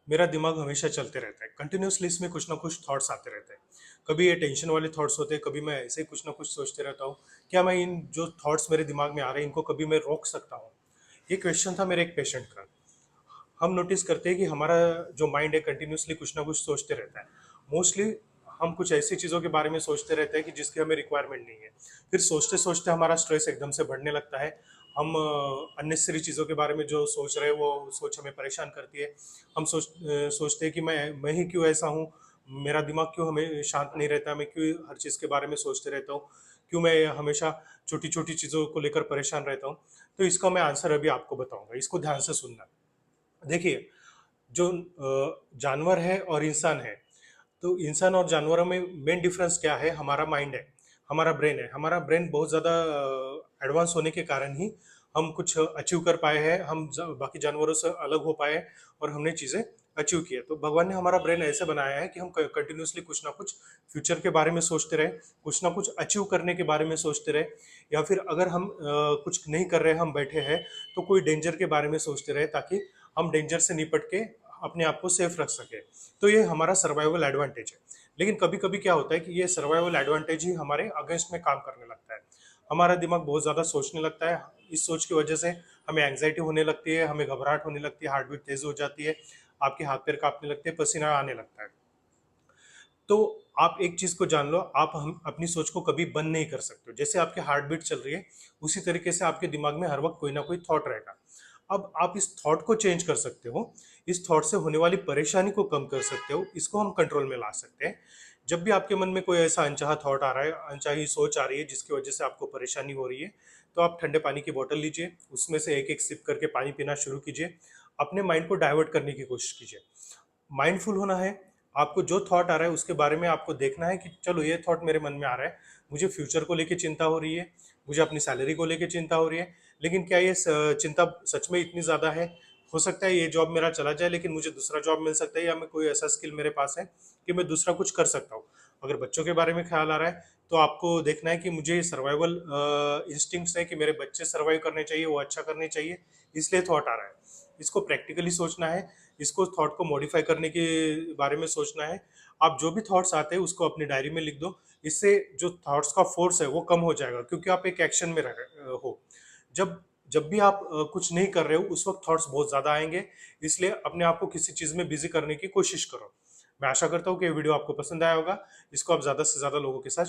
मेरा दिमाग हमेशा चलते रहता है, कंटिन्यूअसली इसमें कुछ ना कुछ थॉट्स आते रहते हैं। कभी ये टेंशन वाले थॉट्स होते हैं, कभी मैं ऐसे ही कुछ ना कुछ सोचते रहता हूँ। क्या मैं इन जो थॉट्स मेरे दिमाग में आ रहे हैं इनको कभी मैं रोक सकता हूँ? ये क्वेश्चन था मेरे एक पेशेंट का। हम नोटिस करते हैं कि हमारा जो माइंड है कंटिन्यूअसली कुछ ना कुछ सोचते रहता है। मोस्टली हम कुछ ऐसी चीज़ों के बारे में सोचते रहते हैं कि जिसकी हमें रिक्वायरमेंट नहीं है। फिर सोचते सोचते हमारा स्ट्रेस एकदम से बढ़ने लगता है। हम अननेसेसरी चीज़ों के बारे में जो सोच रहे हैं वो सोच हमें परेशान करती है। हम सोचते हैं कि मैं ही क्यों ऐसा हूँ, मेरा दिमाग क्यों हमें शांत नहीं रहता, मैं क्यों हर चीज़ के बारे में सोचते रहता हूँ, क्यों मैं हमेशा छोटी छोटी चीज़ों को लेकर परेशान रहता हूँ। तो इसका मैं आंसर अभी आपको बताऊंगा, इसको ध्यान से सुनना। देखिए, जो जानवर है और इंसान है, तो इंसान और जानवरों में मेन डिफरेंस क्या है? हमारा माइंड है, हमारा ब्रेन है। हमारा ब्रेन बहुत ज़्यादा एडवांस होने के कारण ही हम कुछ अचीव कर पाए हैं, बाकी जानवरों से अलग हो पाए और हमने चीज़ें अचीव की है। तो भगवान ने हमारा ब्रेन ऐसे बनाया है कि हम कंटिन्यूअसली कुछ ना कुछ फ्यूचर के बारे में सोचते रहे, कुछ ना कुछ अचीव करने के बारे में सोचते रहे, या फिर अगर हम कुछ नहीं कर रहे, हम बैठे हैं, तो कोई डेंजर के बारे में सोचते रहे, ताकि हम डेंजर से निपट के अपने आप को सेफ रख सके। तो ये हमारा सर्वाइवल एडवांटेज है। लेकिन कभी कभी क्या होता है कि ये सर्वाइवल एडवांटेज ही हमारे अगेंस्ट में काम करने लगता है। हमारा दिमाग बहुत ज़्यादा सोचने लगता है। इस सोच की वजह से हमें एंग्जाइटी होने लगती है, हमें घबराहट होने लगती है, हार्ट बीट तेज हो जाती है, आपके हाथ पैर कांपने लगते हैं, पसीना आने लगता है। तो आप एक चीज को जान लो, आप हम अपनी सोच को कभी बंद नहीं कर सकते हो। जैसे आपकी हार्ट बीट चल रही है, उसी तरीके से आपके दिमाग में हर वक्त कोई ना कोई थॉट रहेगा। अब आप इस थॉट को चेंज कर सकते हो, इस थॉट से होने वाली परेशानी को कम कर सकते हो, इसको हम कंट्रोल में ला सकते हैं। जब भी आपके मन में कोई ऐसा अनचाहा थॉट आ रहा है, अनचाही सोच आ रही है जिसकी वजह से आपको परेशानी हो रही है, तो आप ठंडे पानी की बोतल लीजिए, उसमें से एक एक सिप करके पानी पीना शुरू कीजिए। अपने माइंड को डाइवर्ट करने की कोशिश कीजिए। माइंडफुल होना है। आपको जो थॉट आ रहा है उसके बारे में आपको देखना है कि चलो ये थॉट मेरे मन में आ रहा है, मुझे फ्यूचर को लेके चिंता हो रही है, मुझे अपनी सैलरी को लेके चिंता हो रही है, लेकिन क्या ये चिंता सच में इतनी ज़्यादा है? हो सकता है ये जॉब मेरा चला जाए, लेकिन मुझे दूसरा जॉब मिल सकता है, या मैं कोई ऐसा स्किल मेरे पास है कि मैं दूसरा कुछ कर सकता हूँ। अगर बच्चों के बारे में ख्याल आ रहा है, तो आपको देखना है कि मुझे सर्वाइवल इंस्टिंक्ट्स है कि मेरे बच्चे सर्वाइव करने चाहिए, वो अच्छा करने चाहिए, इसलिए थॉट आ रहा है। इसको प्रैक्टिकली सोचना है, इसको थॉट को मॉडिफाई करने के बारे में सोचना है। आप जो भी थॉट्स आते हैं उसको अपनी डायरी में लिख दो। इससे जो थॉट्स का फोर्स है वो कम हो जाएगा, क्योंकि आप एक एक्शन में हो। जब जब भी आप कुछ नहीं कर रहे हो उस वक्त थॉट्स बहुत ज्यादा आएंगे। इसलिए अपने आप को किसी चीज में बिजी करने की कोशिश करो। मैं आशा करता हूँ कि ये वीडियो आपको पसंद आया होगा। इसको आप ज्यादा से ज्यादा लोगों के साथ